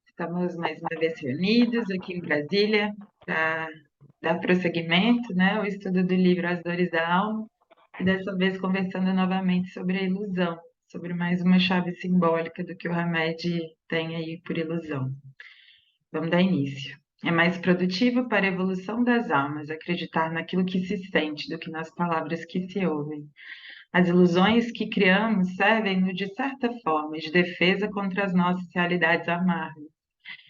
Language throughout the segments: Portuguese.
Estamos mais uma vez reunidos aqui em Brasília para dar prosseguimento, né, ao estudo do livro As Dores da Alma, e dessa vez conversando novamente sobre a ilusão, sobre mais uma chave simbólica do que o Hamed tem aí por ilusão. Vamos dar início. É mais produtivo para a evolução das almas acreditar naquilo que se sente do que nas palavras que se ouvem. As ilusões que criamos servem-nos, de certa forma, de defesa contra as nossas realidades amargas.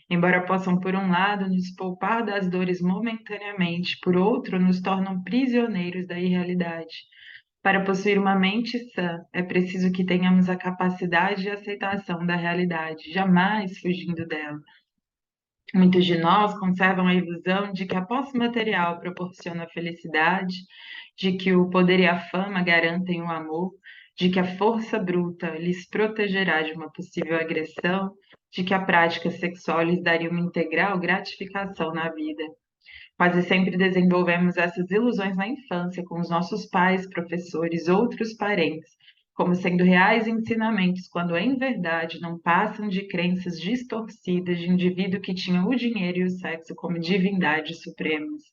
Embora possam, por um lado, nos poupar das dores momentaneamente, por outro, nos tornam prisioneiros da irrealidade. Para possuir uma mente sã, é preciso que tenhamos a capacidade de aceitação da realidade, jamais fugindo dela. Muitos de nós conservam a ilusão de que a posse material proporciona a felicidade, de que o poder e a fama garantem o amor, de que a força bruta lhes protegerá de uma possível agressão, de que a prática sexual lhes daria uma integral gratificação na vida. Quase sempre desenvolvemos essas ilusões na infância com os nossos pais, professores, outros parentes, como sendo reais ensinamentos, quando em verdade não passam de crenças distorcidas de indivíduo que tinha o dinheiro e o sexo como divindades supremas.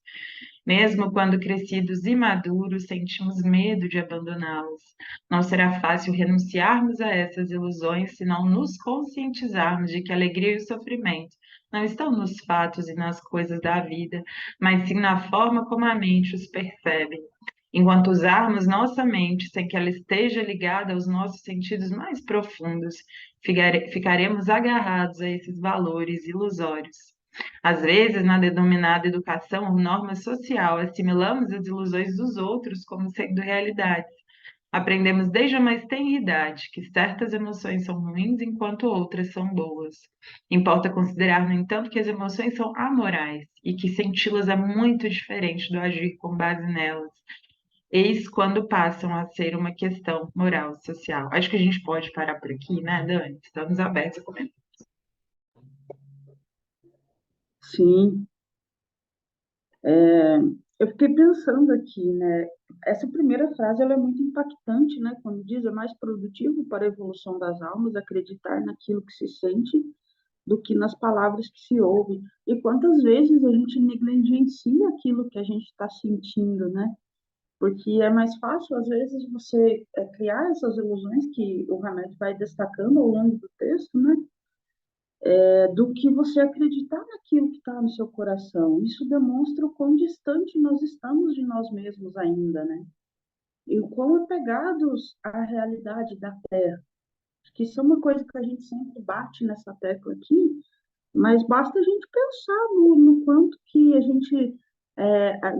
Mesmo quando crescidos e maduros, sentimos medo de abandoná-las. Não será fácil renunciarmos a essas ilusões se não nos conscientizarmos de que a alegria e o sofrimento não estão nos fatos e nas coisas da vida, mas sim na forma como a mente os percebe. Enquanto usarmos nossa mente sem que ela esteja ligada aos nossos sentidos mais profundos, ficaremos agarrados a esses valores ilusórios. Às vezes, na denominada educação ou norma social, assimilamos as ilusões dos outros como sendo realidades. Aprendemos desde a mais tenra idade que certas emoções são ruins enquanto outras são boas. Importa considerar, no entanto, que as emoções são amorais e que senti-las é muito diferente do agir com base nelas. Eis quando passam a ser uma questão moral social. Acho que a gente pode parar por aqui, né, Dani? Estamos abertos a comentar. Sim, é, eu fiquei pensando aqui, né? Essa primeira frase ela é muito impactante, né? Quando diz é mais produtivo para a evolução das almas acreditar naquilo que se sente do que nas palavras que se ouve. E quantas vezes a gente negligencia aquilo que a gente está sentindo, né? Porque é mais fácil, às vezes, você criar essas ilusões que o Hamed vai destacando ao longo do texto, né? Do que você acreditar naquilo que está no seu coração. Isso demonstra o quão distante nós estamos de nós mesmos ainda, né? E o quão apegados à realidade da Terra. Que isso é uma coisa que a gente sempre bate nessa tecla aqui, mas basta a gente pensar no quanto que a gente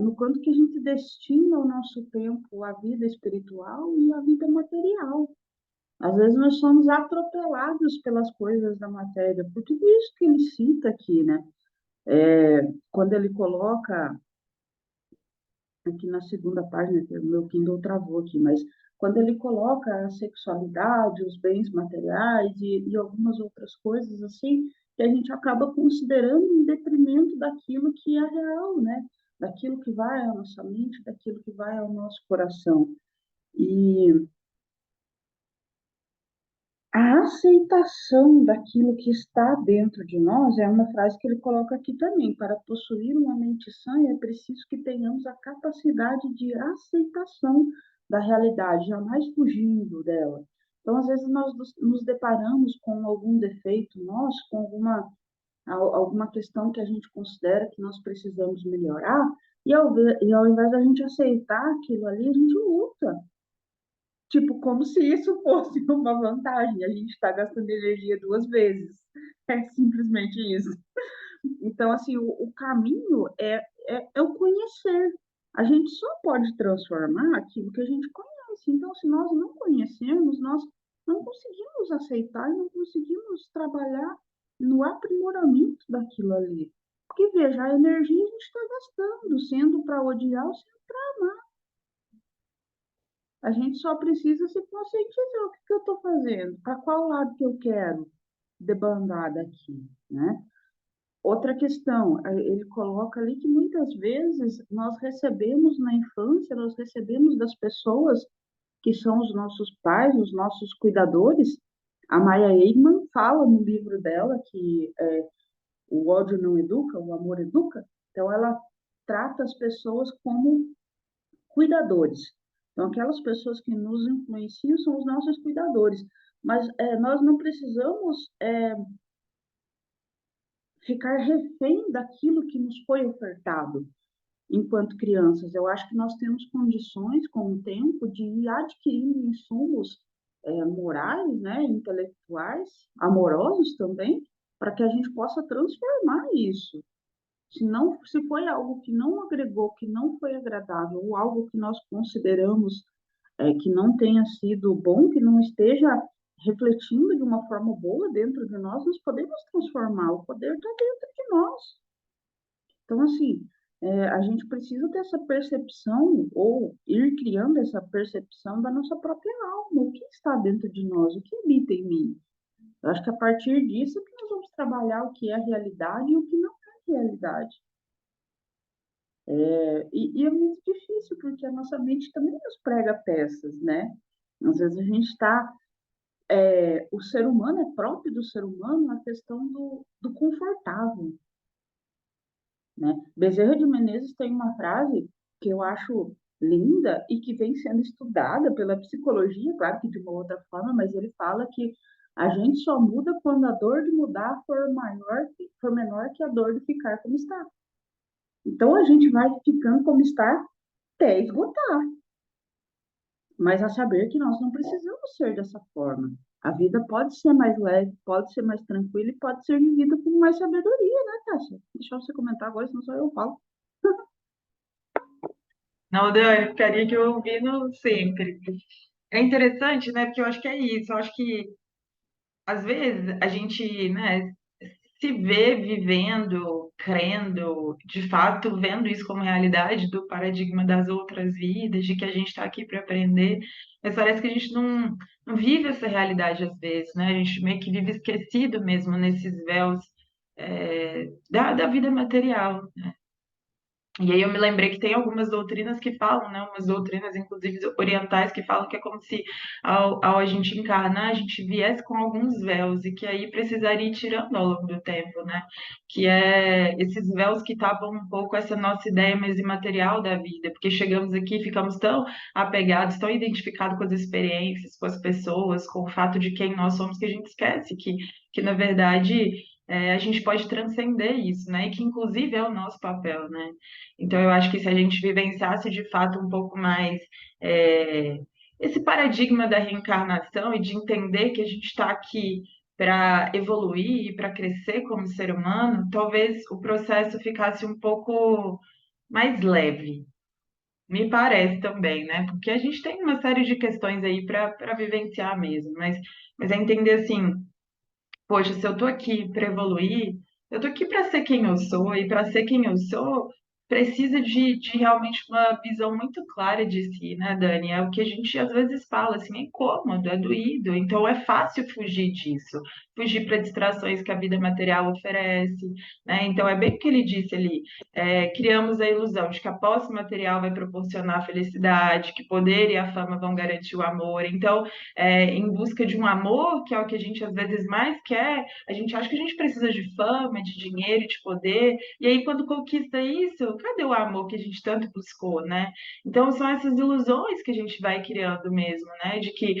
no quanto que a gente destina o nosso tempo à vida espiritual e à vida material. Às vezes nós somos atropelados pelas coisas da matéria, por tudo isso que ele cita aqui, né? Quando ele coloca, aqui na segunda página, que o meu Kindle travou aqui, mas quando ele coloca a sexualidade, os bens materiais e algumas outras coisas assim, que a gente acaba considerando em detrimento daquilo que é real, né? Daquilo que vai à nossa mente, daquilo que vai ao nosso coração. E a aceitação daquilo que está dentro de nós é uma frase que ele coloca aqui também. Para possuir uma mente sã, é preciso que tenhamos a capacidade de aceitação da realidade, jamais fugindo dela. Então, às vezes, nós nos deparamos com algum defeito nosso, com alguma questão que a gente considera que nós precisamos melhorar, e ao invés da gente aceitar aquilo ali, a gente luta. Tipo, como se isso fosse uma vantagem. A gente está gastando energia duas vezes. É simplesmente isso. Então, assim, o caminho é o conhecer. A gente só pode transformar aquilo que a gente conhece. Então, se nós não conhecemos, nós não conseguimos aceitar e não conseguimos trabalhar no aprimoramento daquilo ali. Porque, veja, a energia a gente está gastando, sendo para odiar ou sendo para amar. A gente só precisa se conscientizar o que, que eu estou fazendo, para qual lado que eu quero debandar daqui, né? Outra questão, ele coloca ali que muitas vezes nós recebemos na infância, nós recebemos das pessoas que são os nossos pais, os nossos cuidadores, A Maya Eijkman fala no livro dela que o ódio não educa, o amor educa. Então, ela trata as pessoas como cuidadores. Então, aquelas pessoas que nos influenciam são os nossos cuidadores. Mas nós não precisamos ficar refém daquilo que nos foi ofertado enquanto crianças. Eu acho que nós temos condições, com o tempo, de ir adquirindo insumos morais, né, intelectuais, amorosos também, para que a gente possa transformar isso. Se não, se foi algo que não agregou, que não foi agradável, ou algo que nós consideramos que não tenha sido bom, que não esteja refletindo de uma forma boa dentro de nós, nós podemos transformar. O poder está dentro de nós. Então, assim, a gente precisa ter essa percepção, ou ir criando essa percepção da nossa própria alma, o que está dentro de nós, o que habita em mim. Eu acho que a partir disso é que nós vamos trabalhar o que é realidade e o que não é realidade. E é muito difícil, porque a nossa mente também nos prega peças, né? Às vezes a gente está. O ser humano é próprio do ser humano a questão do confortável, né? Bezerra de Menezes tem uma frase que eu acho linda e que vem sendo estudada pela psicologia, claro que de uma outra forma, mas ele fala que a gente só muda quando a dor de mudar for menor que a dor de ficar como está. Então a gente vai ficando como está até esgotar, mas a saber que nós não precisamos ser dessa forma. A vida pode ser mais leve, pode ser mais tranquila e pode ser vivida com mais sabedoria, né, Tássia? Deixa você comentar agora, senão só eu falo. Não, Dan, eu ficaria aqui ouvindo sempre. É interessante, né? Porque eu acho que é isso. Eu acho que, às vezes, a gente, né, se vê vivendo, crendo, de fato, vendo isso como realidade do paradigma das outras vidas, de que a gente está aqui para aprender, mas parece que a gente não vive essa realidade às vezes, né? A gente meio que vive esquecido mesmo nesses véus, da vida material. E aí eu me lembrei que tem algumas doutrinas que falam, né, umas doutrinas, inclusive orientais, que falam que é como se ao a gente encarnar, a gente viesse com alguns véus e que aí precisaria ir tirando ao longo do tempo, né? Que é esses véus que tapam um pouco essa nossa ideia mais imaterial da vida, porque chegamos aqui e ficamos tão apegados, tão identificados com as experiências, com as pessoas, com o fato de quem nós somos, que a gente esquece que na verdade, a gente pode transcender isso, né? E que inclusive é o nosso papel, né? Então, eu acho que se a gente vivenciasse de fato um pouco mais é, esse paradigma da reencarnação e de entender que a gente está aqui para evoluir e para crescer como ser humano, talvez o processo ficasse um pouco mais leve. Me parece também, né? Porque a gente tem uma série de questões aí para vivenciar mesmo, mas é entender assim. Poxa, se eu tô aqui para evoluir, eu tô aqui para ser quem eu sou, e para ser quem eu sou, precisa de realmente uma visão muito clara de si, né, Dani? É o que a gente às vezes fala, assim, é incômodo, é doído, então é fácil fugir disso, fugir para distrações que a vida material oferece, né? Então é bem o que ele disse ali, criamos a ilusão de que a posse material vai proporcionar a felicidade, que poder e a fama vão garantir o amor, então em busca de um amor, que é o que a gente às vezes mais quer, a gente acha que a gente precisa de fama, de dinheiro, de poder, e aí quando conquista isso, cadê o amor que a gente tanto buscou, né? Então são essas ilusões que a gente vai criando mesmo, né? De que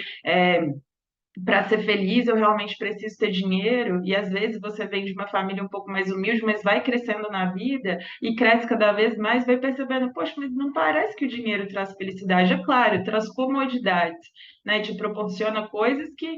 para ser feliz eu realmente preciso ter dinheiro, e às vezes você vem de uma família um pouco mais humilde, mas vai crescendo na vida e cresce cada vez mais, vai percebendo, poxa, mas não parece que o dinheiro traz felicidade. É claro, traz comodidades, né? Te proporciona coisas que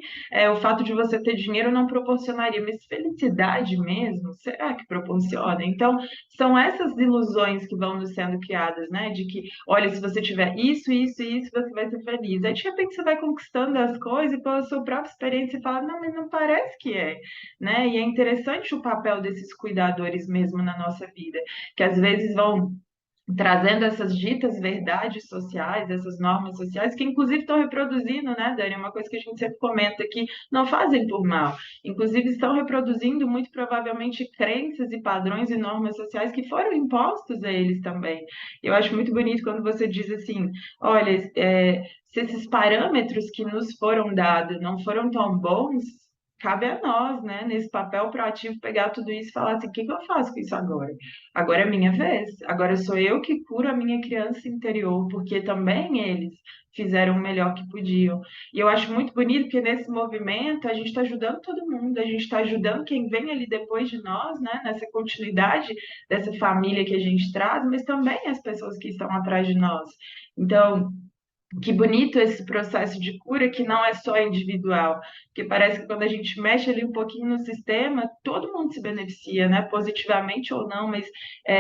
o fato de você ter dinheiro não proporcionaria, mas felicidade mesmo, será que proporciona? Então, são essas ilusões que vão nos sendo criadas, né? De que, olha, se você tiver isso, isso e isso, você vai ser feliz. Aí, de repente, você vai conquistando as coisas e pela sua própria experiência você fala, não, mas não parece que é, né? E é interessante o papel desses cuidadores mesmo na nossa vida, que às vezes vão trazendo essas ditas verdades sociais, essas normas sociais, que inclusive estão reproduzindo, né, Dani? Uma coisa que a gente sempre comenta aqui, não fazem por mal. Inclusive estão reproduzindo muito provavelmente crenças e padrões e normas sociais que foram impostos a eles também. Eu acho muito bonito quando você diz assim, olha, se esses parâmetros que nos foram dados não foram tão bons, cabe a nós, né, nesse papel proativo, pegar tudo isso e falar assim, o que que eu faço com isso agora? Agora é minha vez. Agora sou eu que curo a minha criança interior, porque também eles fizeram o melhor que podiam. E eu acho muito bonito que nesse movimento a gente está ajudando todo mundo, a gente está ajudando quem vem ali depois de nós, né, nessa continuidade dessa família que a gente traz, mas também as pessoas que estão atrás de nós. Então, que bonito esse processo de cura que não é só individual, porque parece que quando a gente mexe ali um pouquinho no sistema, todo mundo se beneficia, né? Positivamente ou não, mas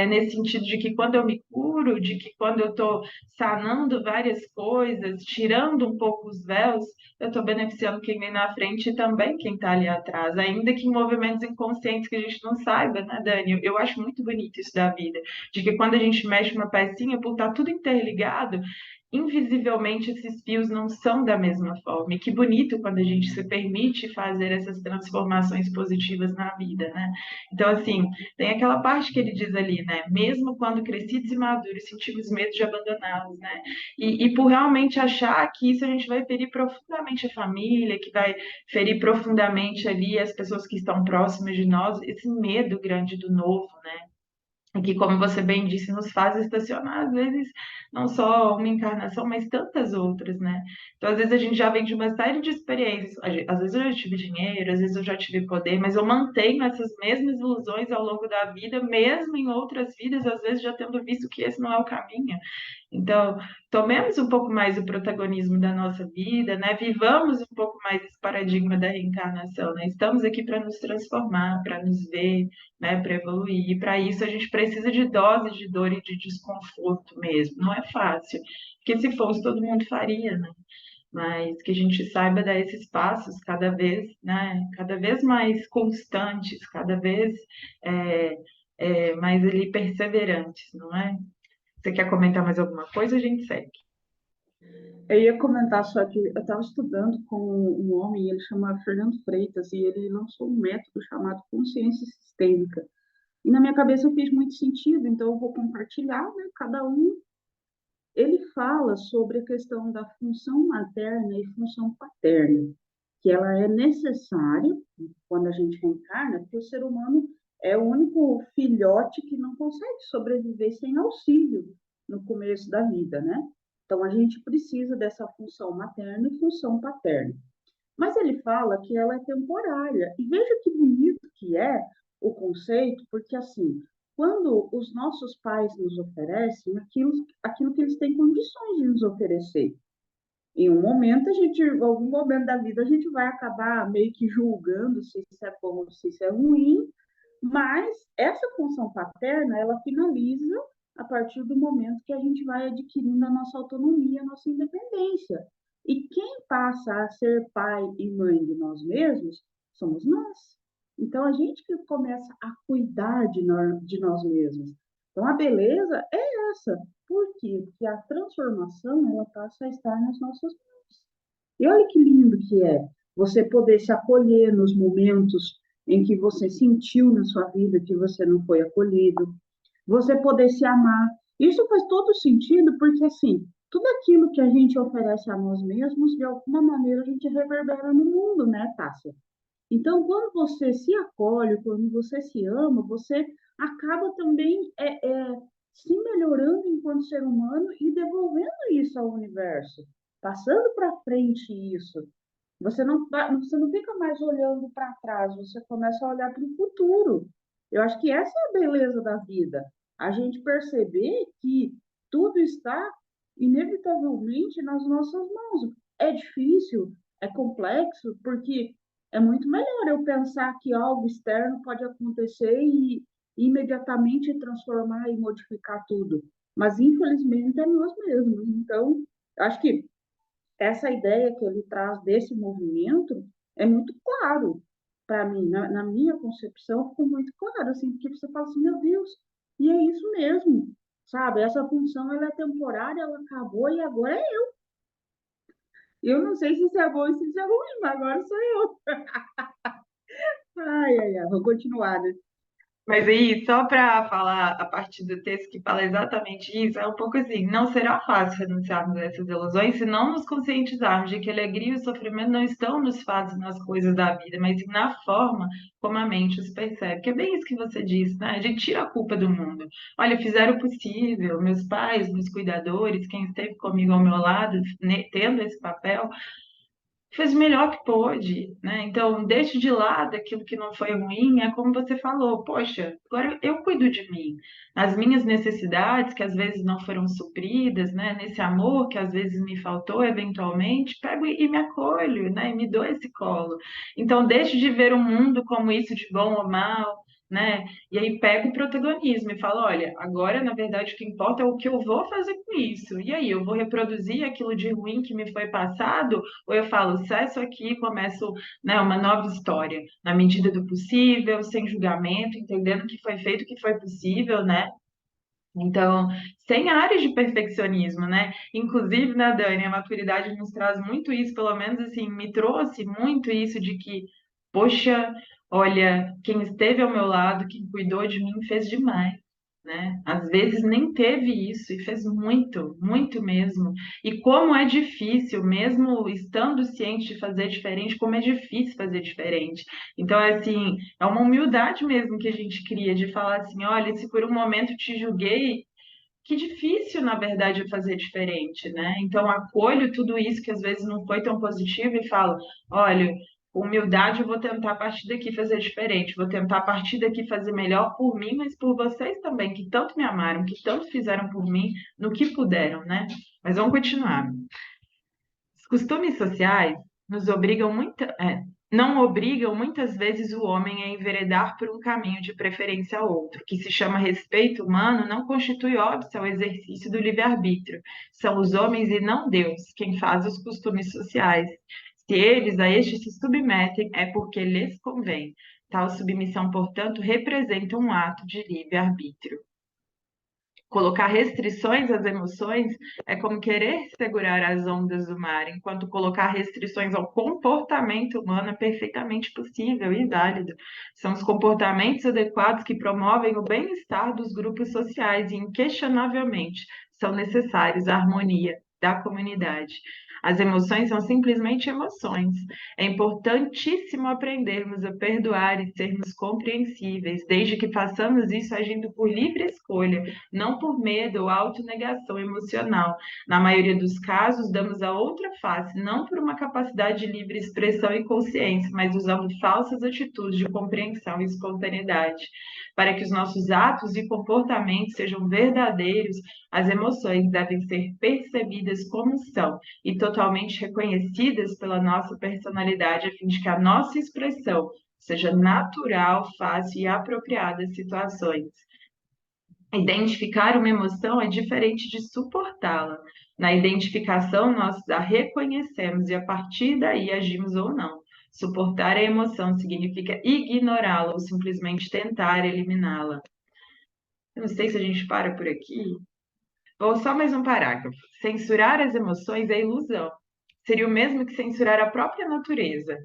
nesse sentido de que quando eu me curo, de que quando eu estou sanando várias coisas, tirando um pouco os véus, eu estou beneficiando quem vem na frente e também quem está ali atrás, ainda que em movimentos inconscientes que a gente não saiba, né, Dani? Eu acho muito bonito isso da vida, de que quando a gente mexe uma pecinha, por estar tudo interligado, invisivelmente esses fios não são da mesma forma. E que bonito quando a gente se permite fazer essas transformações positivas na vida, né? Então, assim, tem aquela parte que ele diz ali, né? Mesmo quando crescidos e maduros, sentimos medo de abandoná-los, né? E por realmente achar que isso a gente vai ferir profundamente a família, que vai ferir profundamente ali as pessoas que estão próximas de nós, esse medo grande do novo, né? E que, como você bem disse, nos faz estacionar, às vezes, não só uma encarnação, mas tantas outras, né? Então, às vezes, a gente já vem de uma série de experiências. Às vezes, eu já tive dinheiro, às vezes, eu já tive poder, mas eu mantenho essas mesmas ilusões ao longo da vida, mesmo em outras vidas, às vezes, já tendo visto que esse não é o caminho. Então, tomemos um pouco mais o protagonismo da nossa vida, né? Vivamos um pouco mais esse paradigma da reencarnação, né? Estamos aqui para nos transformar, para nos ver, né? Para evoluir. E para isso a gente precisa de doses de dor e de desconforto mesmo. Não é fácil, porque se fosse todo mundo faria, né? Mas que a gente saiba dar esses passos cada vez, né? Cada vez mais constantes, cada vez é, mais ali perseverantes, não é? Você quer comentar mais alguma coisa? A gente segue. Eu ia comentar só que eu estava estudando com um homem, ele chama Fernando Freitas, e ele lançou um método chamado consciência sistêmica. E na minha cabeça fez muito sentido, então eu vou compartilhar, né? Cada um. Ele fala sobre a questão da função materna e função paterna, que ela é necessária quando a gente reencarna, porque o ser humano é o único filhote que não consegue sobreviver sem auxílio no começo da vida, né? Então a gente precisa dessa função materna e função paterna. Mas ele fala que ela é temporária. E veja que bonito que é o conceito, porque assim, quando os nossos pais nos oferecem aquilo que eles têm condições de nos oferecer, em um momento em algum momento da vida, a gente vai acabar meio que julgando se isso é bom ou se isso é ruim, mas essa função paterna, ela finaliza a partir do momento que a gente vai adquirindo a nossa autonomia, a nossa independência. E quem passa a ser pai e mãe de nós mesmos somos nós. Então, a gente que começa a cuidar de nós mesmos. Então, a beleza é essa. Por quê? Porque a transformação, ela passa a estar nas nossas mãos. E olha que lindo que é você poder se acolher nos momentos em que você sentiu na sua vida que você não foi acolhido, você poder se amar. Isso faz todo sentido, porque assim, tudo aquilo que a gente oferece a nós mesmos, de alguma maneira a gente reverbera no mundo, né, Tássia? Então, quando você se acolhe, quando você se ama, você acaba também se melhorando enquanto ser humano e devolvendo isso ao universo, passando para frente isso. Você não fica mais olhando para trás, você começa a olhar para o futuro. Eu acho que essa é a beleza da vida. A gente perceber que tudo está inevitavelmente nas nossas mãos. É difícil, é complexo, porque é muito melhor eu pensar que algo externo pode acontecer e imediatamente transformar e modificar tudo. Mas, infelizmente, é nós mesmos. Então, acho que essa ideia que ele traz desse movimento é muito claro para mim, na minha concepção, ficou muito claro, assim, porque você fala assim, meu Deus, e é isso mesmo. sabe? Essa função ela é temporária, ela acabou e agora é eu. Eu não sei se isso é bom ou se isso é ruim, mas agora sou eu. Ai, ai, ai, vou continuar, né? Mas aí, só para falar a partir do texto que fala exatamente isso, é um pouco assim: não será fácil renunciarmos a essas ilusões se não nos conscientizarmos de que a alegria e o sofrimento não estão nos fatos e nas coisas da vida, mas sim na forma como a mente os percebe. Que é bem isso que você disse, né? A gente tira a culpa do mundo. Olha, fizeram o possível, meus pais, meus cuidadores, quem esteve comigo ao meu lado, tendo esse papel fez o melhor que pôde, né? Então, deixe de lado aquilo que não foi ruim, é como você falou, poxa, agora eu cuido de mim, as minhas necessidades que às vezes não foram supridas, né? Nesse amor que às vezes me faltou eventualmente, pego e me acolho, né? E me dou esse colo. Então, deixe de ver o mundo como isso de bom ou mal, né? E aí pega o protagonismo e fala, olha, agora na verdade o que importa é o que eu vou fazer com isso. E aí, eu vou reproduzir aquilo de ruim que me foi passado ou eu falo, cesso aqui e começo, né, uma nova história, na medida do possível, sem julgamento, entendendo que foi feito o que foi possível, né? Então, sem áreas de perfeccionismo, né? Inclusive, né, Dani, a maturidade nos traz muito isso, pelo menos assim, me trouxe muito isso de que, poxa, olha, quem esteve ao meu lado, quem cuidou de mim, fez demais, né? Às vezes nem teve isso e fez muito, muito mesmo. E como é difícil, mesmo estando ciente de fazer diferente, como é difícil fazer diferente. Então, é assim, é uma humildade mesmo que a gente cria de falar assim, olha, se por um momento te julguei, que difícil, na verdade, fazer diferente, né? Então, acolho tudo isso que às vezes não foi tão positivo e falo, olha, com humildade eu vou tentar a partir daqui fazer diferente, vou tentar a partir daqui fazer melhor por mim, mas por vocês também, que tanto me amaram, que tanto fizeram por mim, no que puderam, né? Mas vamos continuar. Os costumes sociais nos obrigam não obrigam muitas vezes o homem a enveredar por um caminho de preferência a outro, que se chama respeito humano, não constitui óbice ao exercício do livre-arbítrio. São os homens e não Deus quem faz os costumes sociais. Se eles a estes se submetem, é porque lhes convém. Tal submissão, portanto, representa um ato de livre-arbítrio. Colocar restrições às emoções é como querer segurar as ondas do mar, enquanto colocar restrições ao comportamento humano é perfeitamente possível e válido. São os comportamentos adequados que promovem o bem-estar dos grupos sociais e, inquestionavelmente, são necessários à harmonia da comunidade. As emoções são simplesmente emoções. É importantíssimo aprendermos a perdoar e sermos compreensíveis, desde que façamos isso agindo por livre escolha, não por medo ou autonegação emocional. Na maioria dos casos, damos a outra face, não por uma capacidade de livre expressão e consciência, mas usando falsas atitudes de compreensão e espontaneidade. Para que os nossos atos e comportamentos sejam verdadeiros, as emoções devem ser percebidas como são e totalmente reconhecidas pela nossa personalidade, a fim de que a nossa expressão seja natural, fácil e apropriada às situações. Identificar uma emoção é diferente de suportá-la. Na identificação, nós a reconhecemos e a partir daí agimos ou não. Suportar a emoção significa ignorá-la ou simplesmente tentar eliminá-la. Eu não sei se a gente para por aqui. Ou só mais um parágrafo. Censurar as emoções é ilusão. Seria o mesmo que censurar a própria natureza.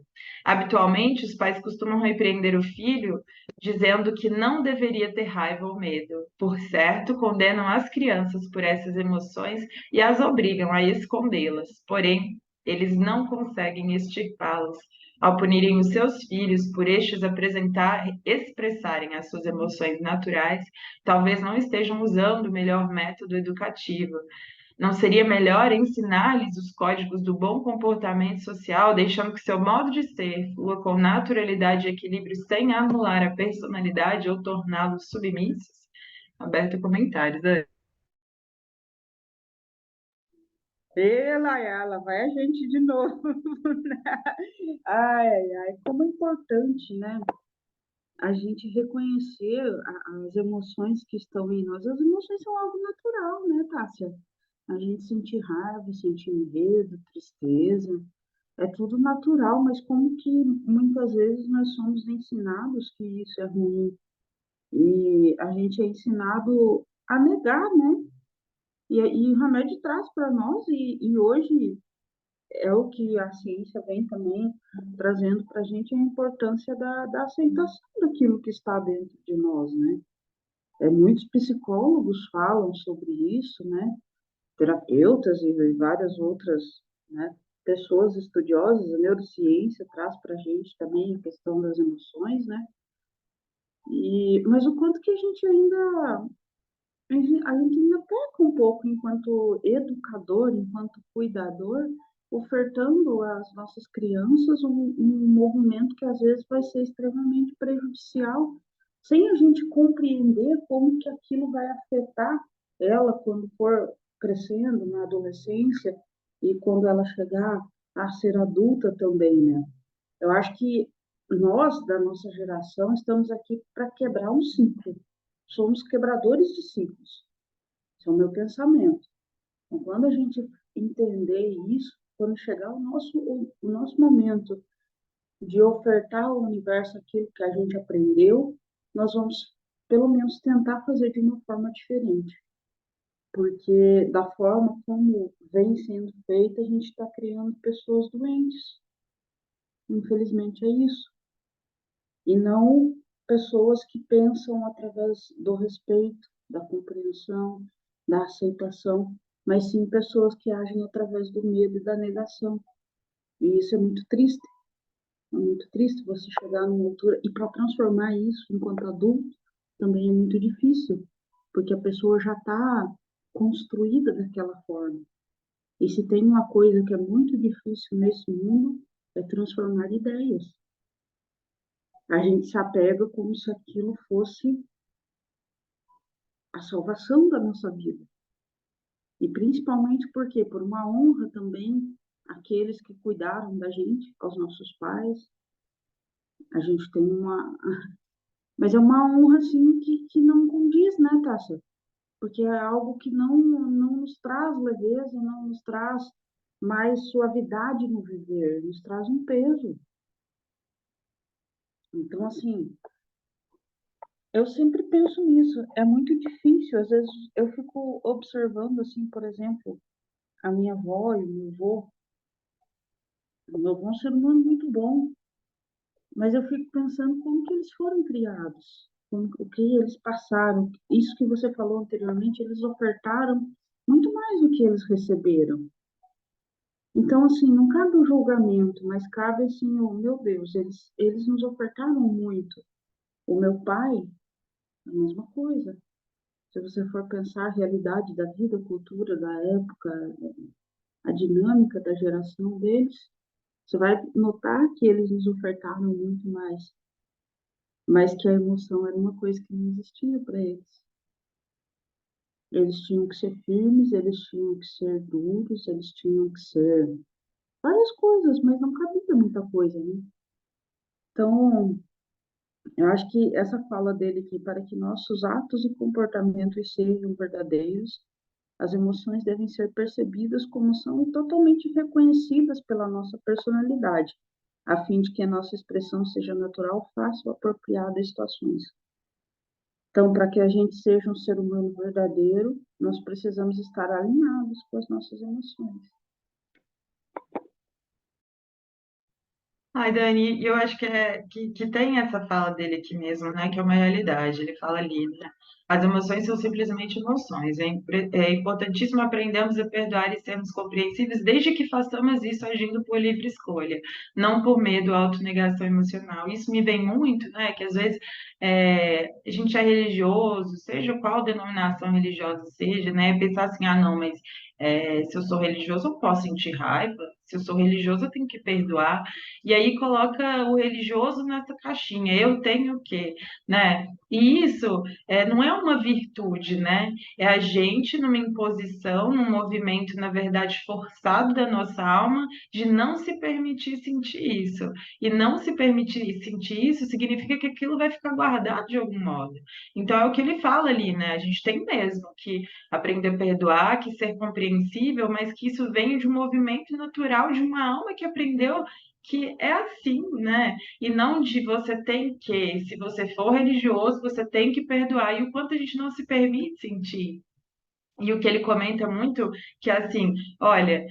Habitualmente, os pais costumam repreender o filho dizendo que não deveria ter raiva ou medo. Por certo, condenam as crianças por essas emoções e as obrigam a escondê-las. Porém, eles não conseguem extirpá-las. Ao punirem os seus filhos por estes expressarem as suas emoções naturais, talvez não estejam usando o melhor método educativo. Não seria melhor ensinar-lhes os códigos do bom comportamento social, deixando que seu modo de ser flua com naturalidade e equilíbrio sem anular a personalidade ou torná-los submissos? Aberto a comentários. Ela vai a gente de novo. Ai, ai, ai, como é importante, né? A gente reconhecer as emoções que estão em nós. As emoções são algo natural, né, Tássia? A gente sentir raiva, sentir medo, tristeza, é tudo natural, mas como que muitas vezes nós somos ensinados que isso é ruim e a gente é ensinado a negar, né? E o remédio traz para nós, e hoje é o que a ciência vem também trazendo para a gente a importância da aceitação daquilo que está dentro de nós, né? Muitos psicólogos falam sobre isso, né? Terapeutas e várias outras, né, pessoas estudiosas, a neurociência traz para a gente também a questão das emoções, né? Mas o quanto que a gente ainda peca um pouco enquanto educador, enquanto cuidador, ofertando às nossas crianças um movimento que às vezes vai ser extremamente prejudicial, sem a gente compreender como que aquilo vai afetar ela quando for crescendo na adolescência e quando ela chegar a ser adulta também, né? Eu acho que nós, da nossa geração, estamos aqui para quebrar um ciclo. Somos quebradores de ciclos. Esse é o meu pensamento. Então, quando a gente entender isso, quando chegar o nosso momento de ofertar ao universo aquilo que a gente aprendeu, nós vamos, pelo menos, tentar fazer de uma forma diferente. Porque, da forma como vem sendo feita, a gente está criando pessoas doentes. Infelizmente, é isso. E não pessoas que pensam através do respeito, da compreensão, da aceitação, mas sim pessoas que agem através do medo e da negação. E isso é muito triste você chegar numa altura, e para transformar isso enquanto adulto também é muito difícil, porque a pessoa já está construída daquela forma. E se tem uma coisa que é muito difícil nesse mundo, é transformar ideias. A gente se apega como se aquilo fosse a salvação da nossa vida. E principalmente porque, por uma honra também, àqueles que cuidaram da gente, aos nossos pais, a gente tem uma. Mas é uma honra, assim, que não condiz, né, Tássia? Porque é algo que não nos traz leveza, não nos traz mais suavidade no viver, nos traz um peso. Então, assim, eu sempre penso nisso. É muito difícil. Às vezes eu fico observando, assim, por exemplo, a minha avó e o meu avô. O meu avô é um ser humano muito bom, mas eu fico pensando como que eles foram criados, o que eles passaram. Isso que você falou anteriormente, eles ofertaram muito mais do que eles receberam. Então, assim, não cabe o julgamento, mas cabe, assim, o meu Deus, eles nos ofertaram muito. O meu pai, a mesma coisa. Se você for pensar a realidade da vida, a cultura da época, a dinâmica da geração deles, você vai notar que eles nos ofertaram muito mais, mas que a emoção era uma coisa que não existia para eles. Eles tinham que ser firmes, eles tinham que ser duros, eles tinham que ser várias coisas, mas não cabia muita coisa, né? Então, eu acho que essa fala dele aqui, para que nossos atos e comportamentos sejam verdadeiros, as emoções devem ser percebidas como são e totalmente reconhecidas pela nossa personalidade, a fim de que a nossa expressão seja natural, fácil, apropriada às situações. Então, para que a gente seja um ser humano verdadeiro, nós precisamos estar alinhados com as nossas emoções. Ai, Dani, eu acho que tem essa fala dele aqui mesmo, né? Que é uma realidade. Ele fala ali, né? As emoções são simplesmente emoções. É importantíssimo aprendermos a perdoar e sermos compreensíveis, desde que façamos isso agindo por livre escolha, não por medo, autonegação emocional. Isso me vem muito, né? Que às vezes a gente é religioso, seja qual denominação religiosa seja, né? Pensar assim, ah, não, mas se eu sou religioso, eu posso sentir raiva. Se eu sou religioso, eu tenho que perdoar. E aí coloca o religioso nessa caixinha. Eu tenho o quê, né? E isso não é uma virtude, né? É a gente numa imposição, num movimento, na verdade, forçado da nossa alma de não se permitir sentir isso. E não se permitir sentir isso significa que aquilo vai ficar guardado de algum modo. Então é o que ele fala ali, né? A gente tem mesmo que aprender a perdoar, que ser compreensível, mas que isso venha de um movimento natural de uma alma que aprendeu que é assim, né? E não de você tem que, se você for religioso, você tem que perdoar. E o quanto a gente não se permite sentir. E o que ele comenta muito, que é assim, olha,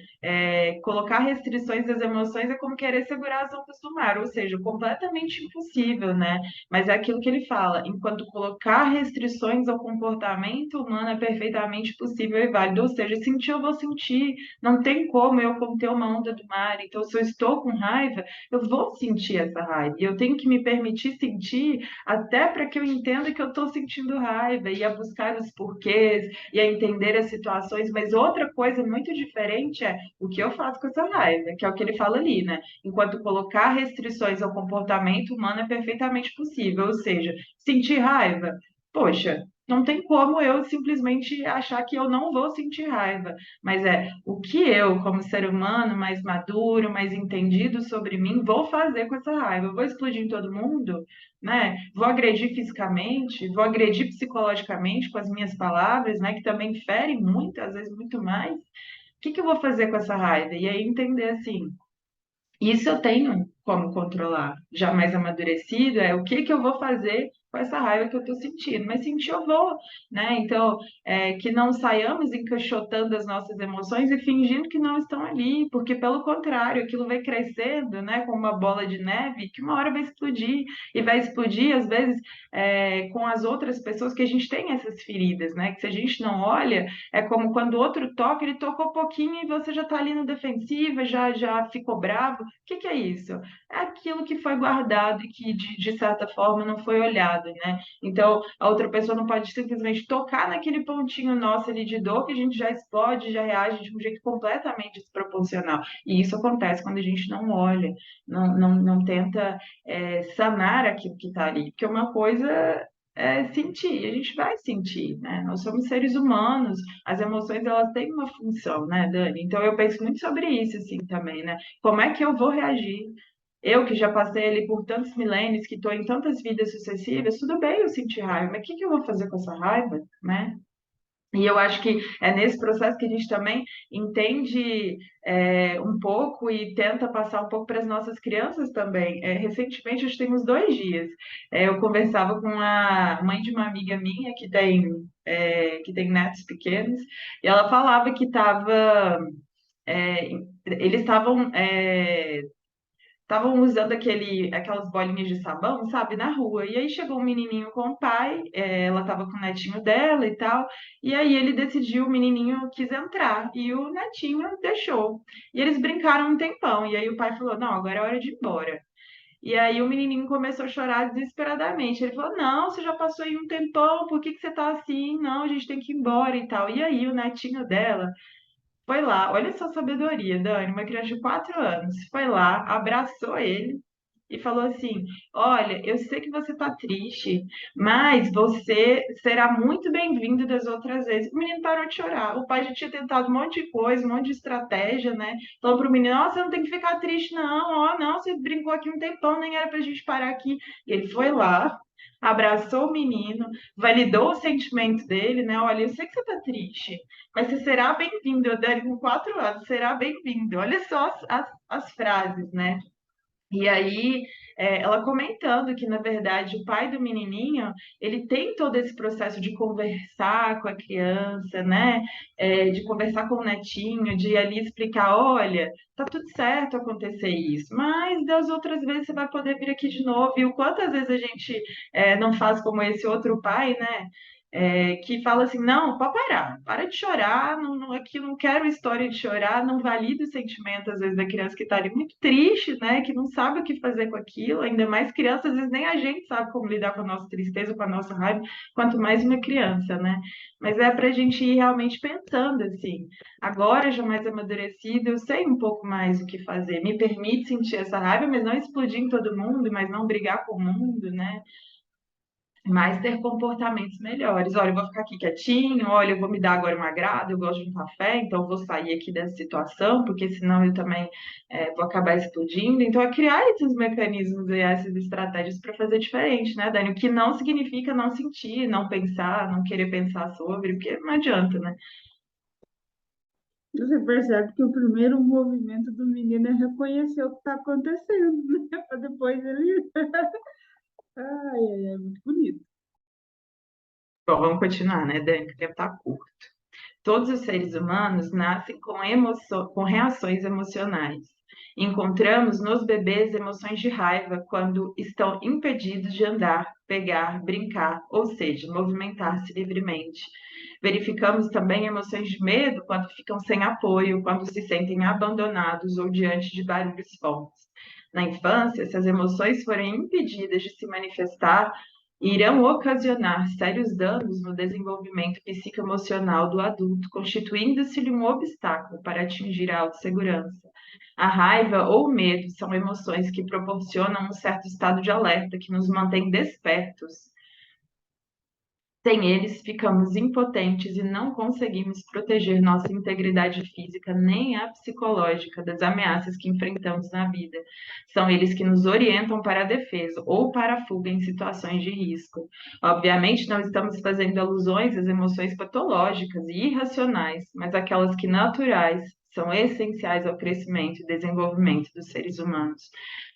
colocar restrições das emoções é como querer segurar as ondas do mar, ou seja, completamente impossível, né? Mas é aquilo que ele fala, enquanto colocar restrições ao comportamento humano é perfeitamente possível e válido, ou seja, sentir eu vou sentir, não tem como eu conter uma onda do mar, então se eu estou com raiva, eu vou sentir essa raiva, e eu tenho que me permitir sentir até para que eu entenda que eu estou sentindo raiva, e a buscar os porquês, e a entender as situações, mas outra coisa muito diferente é o que eu faço com essa raiva, que é o que ele fala ali, né? Enquanto colocar restrições ao comportamento humano é perfeitamente possível, ou seja, sentir raiva, poxa, não tem como eu simplesmente achar que eu não vou sentir raiva, mas é o que eu, como ser humano mais maduro, mais entendido sobre mim, vou fazer com essa raiva. Eu vou explodir em todo mundo, né? Vou agredir fisicamente, vou agredir psicologicamente com as minhas palavras, né? Que também ferem muito, às vezes muito mais. O que que eu vou fazer com essa raiva? E aí entender assim, isso eu tenho como controlar. Já mais amadurecido é o que que eu vou fazer com essa raiva que eu estou sentindo. Mas sentir eu vou, né? Então, que não saiamos encaixotando as nossas emoções e fingindo que não estão ali, porque pelo contrário, aquilo vai crescendo, né? Como uma bola de neve que uma hora vai explodir e vai explodir às vezes com as outras pessoas que a gente tem essas feridas, né? Que se a gente não olha é como quando o outro toca, ele tocou pouquinho e você já está ali no defensiva, já ficou bravo. O que que é isso? É aquilo que foi guardado e que, de certa forma, não foi olhado, né? Então, a outra pessoa não pode simplesmente tocar naquele pontinho nosso ali de dor que a gente já explode, já reage de um jeito completamente desproporcional. E isso acontece quando a gente não olha, não tenta sanar aquilo que está ali. Porque uma coisa sentir, a gente vai sentir, né? Nós somos seres humanos, as emoções elas têm uma função, né, Dani? Então eu penso muito sobre isso assim também, né? Como é que eu vou reagir? Eu que já passei ali por tantos milênios, que estou em tantas vidas sucessivas, tudo bem eu sentir raiva, mas o que que eu vou fazer com essa raiva, né? E eu acho que é nesse processo que a gente também entende um pouco e tenta passar um pouco para as nossas crianças também. Recentemente, acho que tem uns 2 dias, eu conversava com a mãe de uma amiga minha que tem netos pequenos, e ela falava que eles estavam usando aquelas bolinhas de sabão, sabe, na rua. E aí chegou um menininho com o pai, ela estava com o netinho dela e tal. E aí ele decidiu, o menininho quis entrar e o netinho deixou. E eles brincaram um tempão. E aí o pai falou: Não, agora é hora de ir embora. E aí o menininho começou a chorar desesperadamente. Ele falou: Não, você já passou aí um tempão, por que que você tá assim? Não, a gente tem que ir embora e tal. E aí o netinho dela foi lá, olha só a sabedoria, Dani, uma criança de 4 anos, foi lá, abraçou ele e falou assim: Olha, eu sei que você tá triste, mas você será muito bem-vindo das outras vezes. O menino parou de chorar. O pai já tinha tentado um monte de coisa, um monte de estratégia, né? Falou pro menino: Ó, você não tem que ficar triste, não. Ó, não, você brincou aqui um tempão, nem era pra gente parar aqui. E ele foi lá. Abraçou o menino, validou o sentimento dele, né? Olha, eu sei que você tá triste, mas você será bem-vindo. Eu Dani, com 4 anos, será bem-vindo. Olha só as frases, né? E aí, ela comentando que, na verdade, o pai do menininho, ele tem todo esse processo de conversar com a criança, né? De conversar com o netinho, de ali explicar, olha, tá tudo certo acontecer isso, mas das outras vezes você vai poder vir aqui de novo. E o quantas vezes a gente não faz como esse outro pai, né? Que fala assim, não, pode parar, para de chorar, aqui não quero história de chorar, não valida o sentimento, às vezes, da criança que está ali muito triste, né, que não sabe o que fazer com aquilo, ainda mais criança, às vezes nem a gente sabe como lidar com a nossa tristeza, com a nossa raiva, quanto mais uma criança, né, mas é para a gente ir realmente pensando, assim, agora já mais amadurecida, eu sei um pouco mais o que fazer, me permite sentir essa raiva, mas não explodir em todo mundo, mas não brigar com o mundo, né, mas ter comportamentos melhores. Olha, eu vou ficar aqui quietinho, olha, eu vou me dar agora um agrado, eu gosto de um café, então eu vou sair aqui dessa situação, porque senão eu também vou acabar explodindo. Então, é criar esses mecanismos e essas estratégias para fazer diferente, né, Dani? O que não significa não sentir, não pensar, não querer pensar sobre, porque não adianta, né? Você percebe que o primeiro movimento do menino é reconhecer o que está acontecendo, né? Para depois ele. Ai, ai, é muito bonito. Bom, vamos continuar, né, Dani? Que o tempo tá curto. Todos os seres humanos nascem com reações emocionais. Encontramos nos bebês emoções de raiva quando estão impedidos de andar, pegar, brincar, ou seja, movimentar-se livremente. Verificamos também emoções de medo quando ficam sem apoio, quando se sentem abandonados ou diante de barulhos fortes. Na infância, se as emoções forem impedidas de se manifestar, irão ocasionar sérios danos no desenvolvimento psicoemocional do adulto, constituindo-se-lhe um obstáculo para atingir a autossegurança. A raiva ou o medo são emoções que proporcionam um certo estado de alerta que nos mantém despertos. Sem eles, ficamos impotentes e não conseguimos proteger nossa integridade física nem a psicológica das ameaças que enfrentamos na vida. São eles que nos orientam para a defesa ou para a fuga em situações de risco. Obviamente, não estamos fazendo alusões às emoções patológicas e irracionais, mas aquelas que naturais são essenciais ao crescimento e desenvolvimento dos seres humanos.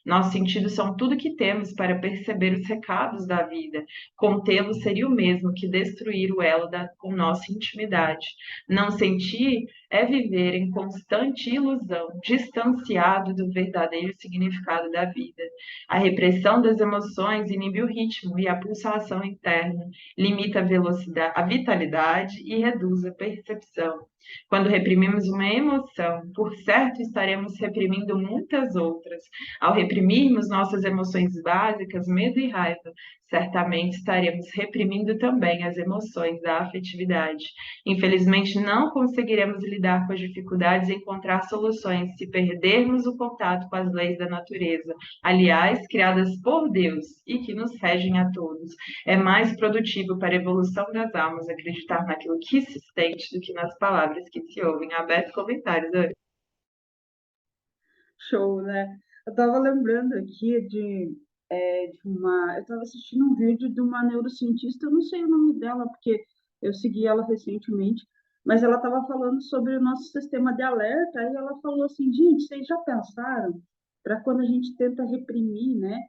Nossos sentidos são tudo que temos para perceber os recados da vida. Contê-lo seria o mesmo que destruir o elo com nossa intimidade. Não sentir é viver em constante ilusão, distanciado do verdadeiro significado da vida. A repressão das emoções inibe o ritmo e a pulsação interna, limita a velocidade, a vitalidade e reduz a percepção. Quando reprimimos uma emoção, por certo estaremos reprimindo muitas outras. Ao reprimirmos nossas emoções básicas, medo e raiva, certamente estaremos reprimindo também as emoções da afetividade. Infelizmente, não conseguiremos lidar com as dificuldades e encontrar soluções se perdermos o contato com as leis da natureza, aliás, criadas por Deus e que nos regem a todos. É mais produtivo para a evolução das almas acreditar naquilo que se sente do que nas palavras que se ouvem. Aberto comentários, Dani. Show, né? Eu estava lembrando aqui de uma. Eu estava assistindo um vídeo de uma neurocientista, eu não sei o nome dela, porque eu segui ela recentemente, mas ela estava falando sobre o nosso sistema de alerta, e ela falou assim: gente, vocês já pensaram para quando a gente tenta reprimir, né,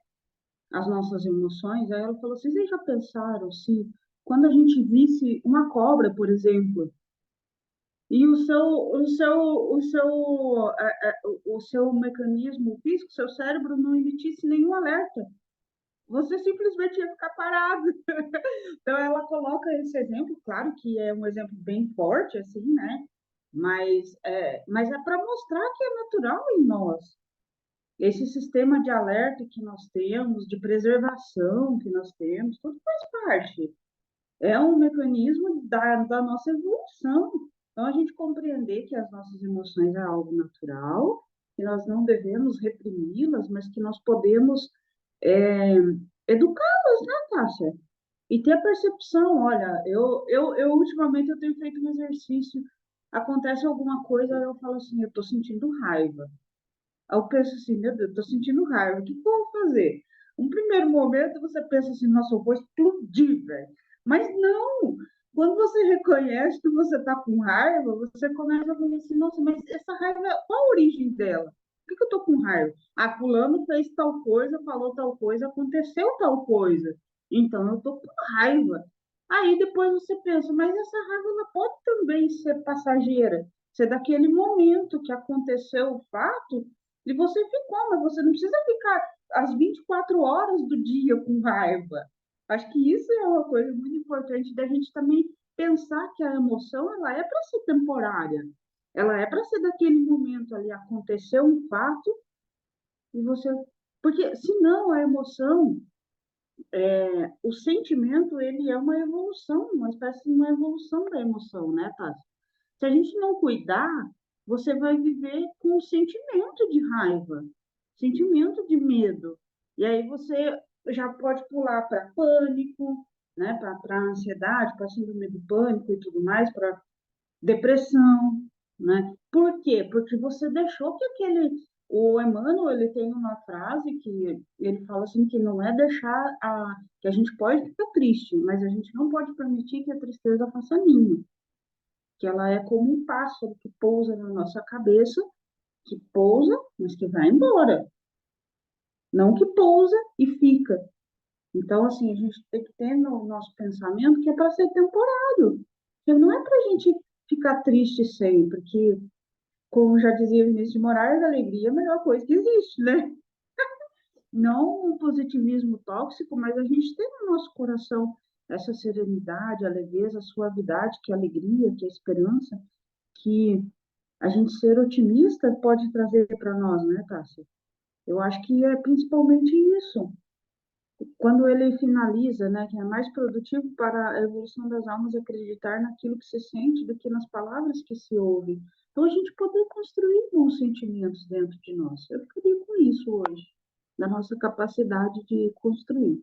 as nossas emoções? Aí ela falou assim: vocês já pensaram se quando a gente visse uma cobra, por exemplo, e o seu mecanismo físico, seu cérebro não emitisse nenhum alerta. Você simplesmente ia ficar parado. Então, ela coloca esse exemplo, claro que é um exemplo bem forte, assim, né? Mas é para mostrar que é natural em nós. Esse sistema de alerta que nós temos, de preservação que nós temos, tudo faz parte, é um mecanismo da nossa evolução. Então, a gente compreender que as nossas emoções é algo natural, que nós não devemos reprimi-las, mas que nós podemos é, educá-las, né, Tássia? E ter a percepção, olha, eu ultimamente eu tenho feito um exercício, acontece alguma coisa, eu falo assim, eu estou sentindo raiva. Aí eu penso assim, meu Deus, estou sentindo raiva, o que que eu vou fazer? Um primeiro momento você pensa assim, nossa, eu vou explodir, velho. Mas não! Quando você reconhece que você está com raiva, você começa a fazer assim, nossa, mas essa raiva, qual a origem dela? Por que que eu estou com raiva? Ah, fulano fez tal coisa, falou tal coisa, aconteceu tal coisa. Então eu estou com raiva. Aí depois você pensa, mas essa raiva ela pode também ser passageira, ser daquele momento que aconteceu o fato e você ficou, mas você não precisa ficar as 24 horas do dia com raiva. Acho que isso é uma coisa muito importante da gente também pensar que a emoção ela é para ser temporária. Ela é para ser daquele momento ali, aconteceu um fato e você. Porque senão a emoção, o sentimento, ele é uma evolução, uma espécie de uma evolução da emoção, né, Tati? Se a gente não cuidar, você vai viver com o sentimento de raiva, sentimento de medo. E aí você já pode pular para pânico, né, para ansiedade, para síndrome do pânico e tudo mais, para depressão, né? Por quê? Porque você deixou que aquele o Emmanuel, ele tem uma frase que ele fala assim que não é deixar que a gente pode ficar triste, mas a gente não pode permitir que a tristeza faça ninho, que ela é como um pássaro que pousa na nossa cabeça, que pousa, mas que vai embora, não que pousa e fica. Então, assim, a gente tem que ter no nosso pensamento que é para ser temporário, que não é para a gente ficar triste sempre, que, como já dizia Vinícius de Moraes, a alegria é a melhor coisa que existe, né? Não um positivismo tóxico, mas a gente tem no nosso coração essa serenidade, a leveza, a suavidade, que é a alegria, que é a esperança, que a gente ser otimista pode trazer para nós, né, Tássia? Eu acho que é principalmente isso. Quando ele finaliza, né, que é mais produtivo para a evolução das almas acreditar naquilo que se sente do que nas palavras que se ouvem. Então, a gente poder construir bons sentimentos dentro de nós. Eu ficaria com isso hoje, da nossa capacidade de construir.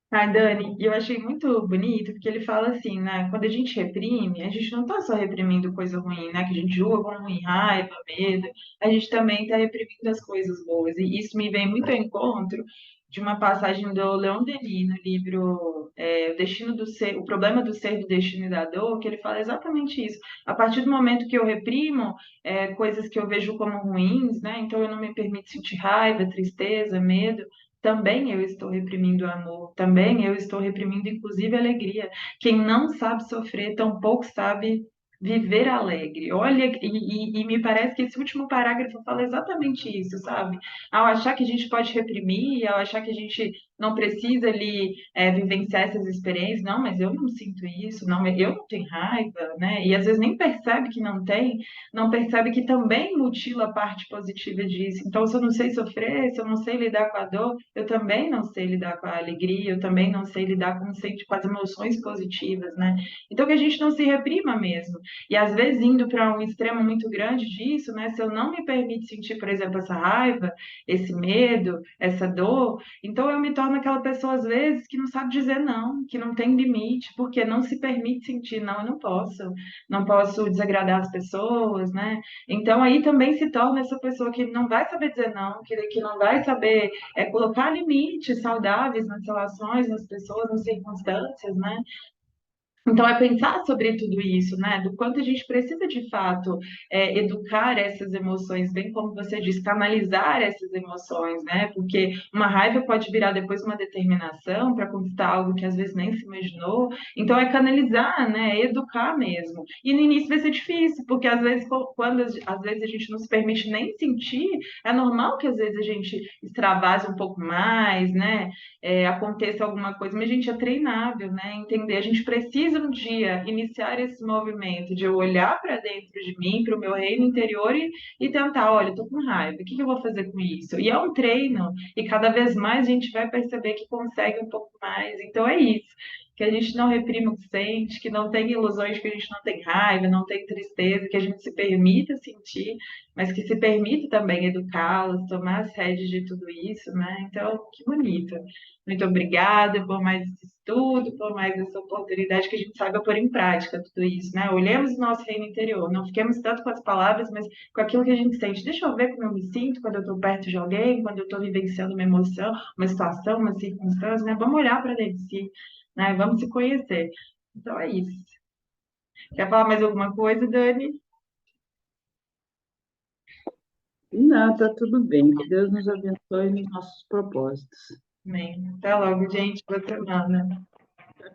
Ai, Dani, eu achei muito bonito porque ele fala assim, né? Quando a gente reprime, a gente não tá só reprimindo coisa ruim, né? Que a gente julga como ruim, raiva, medo, a gente também tá reprimindo as coisas boas. E isso me vem muito ao encontro de uma passagem do Leon Denis no livro O Destino do Ser, O Problema do Ser, do Destino e da Dor, que ele fala exatamente isso. A partir do momento que eu reprimo coisas que eu vejo como ruins, né? Então eu não me permito sentir raiva, tristeza, medo. Também eu estou reprimindo o amor, também eu estou reprimindo, inclusive, a alegria. Quem não sabe sofrer, tampouco sabe viver alegre. Olha, e me parece que esse último parágrafo fala exatamente isso, sabe? Ao achar que a gente pode reprimir, ao achar que a gente não precisa ali vivenciar essas experiências, não, mas eu não sinto isso, não, mas eu não tenho raiva, né? E às vezes nem percebe que não tem, não percebe que também mutila a parte positiva disso. Então, se eu não sei sofrer, se eu não sei lidar com a dor, eu também não sei lidar com a alegria, eu também não sei lidar com as emoções positivas, né? Então, que a gente não se reprima mesmo. E às vezes, indo para um extremo muito grande disso, né? Se eu não me permito sentir, por exemplo, essa raiva, esse medo, essa dor, então eu me torno aquela pessoa, às vezes, que não sabe dizer não, que não tem limite, porque não se permite sentir, não, eu não posso, não posso desagradar as pessoas, né? Então aí também se torna essa pessoa que não vai saber dizer não, que não vai saber colocar limites saudáveis nas relações, nas pessoas, nas circunstâncias, né? Então, é pensar sobre tudo isso, né? Do quanto a gente precisa, de fato, educar essas emoções, bem como você diz, canalizar essas emoções, né? Porque uma raiva pode virar depois uma determinação para conquistar algo que às vezes nem se imaginou. Então, é canalizar, né? É educar mesmo. E no início vai ser difícil, porque às vezes, quando às vezes a gente não se permite nem sentir, é normal que às vezes a gente extravase um pouco mais, né? Aconteça alguma coisa, mas a gente é treinável, né? Entender, a gente precisa um dia iniciar esse movimento de eu olhar para dentro de mim, para o meu reino interior e tentar, olha, eu tô com raiva, o que que eu vou fazer com isso? E é um treino, e cada vez mais a gente vai perceber que consegue um pouco mais. Então é isso. Que a gente não reprima o que sente, que não tem ilusões de que a gente não tem raiva, não tem tristeza, que a gente se permita sentir, mas que se permita também educá-las, tomar as rédeas de tudo isso, né? Então, que bonito. Muito obrigada por mais esse estudo, por mais essa oportunidade que a gente saiba pôr em prática tudo isso, né? Olhemos o nosso reino interior, não fiquemos tanto com as palavras, mas com aquilo que a gente sente. Deixa eu ver como eu me sinto quando eu estou perto de alguém, quando eu estou vivenciando uma emoção, uma situação, uma circunstância, né? Vamos olhar para dentro de si, né? Vamos se conhecer. Então é isso. Quer falar mais alguma coisa, Dani? Não, tá tudo bem. Que Deus nos abençoe nos nossos propósitos. Amém. Até logo, gente. Boa semana.